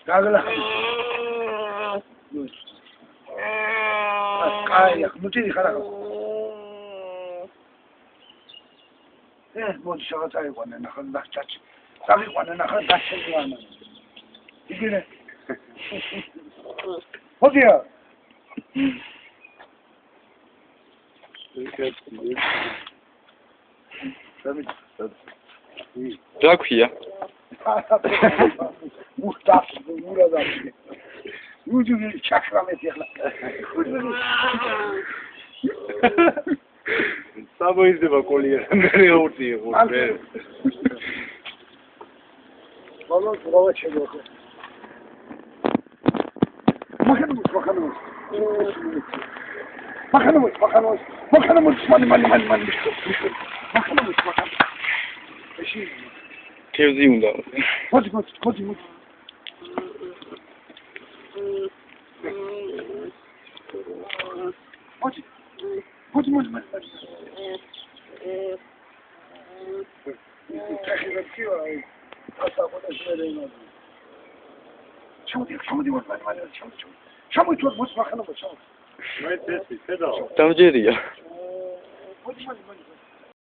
გაგლა კაი ნუჩი ხარა მოდი შეგაცა იყვნენ ნახან დაჭაჭი წავიყვანენ ნახან დაჭელიანა იგინე მოდია რა ქვია? მუხტას მურადაში. უჯუნი ჩაქრამეთი ახლა. საბოიზდება კოლიერა მე ურთი იყო მე. ბოლოს გავაჩერე ხო. მახანმოს. მანი. ეში. თევზი უნდა. მოდი. დამჯერია. მოდი.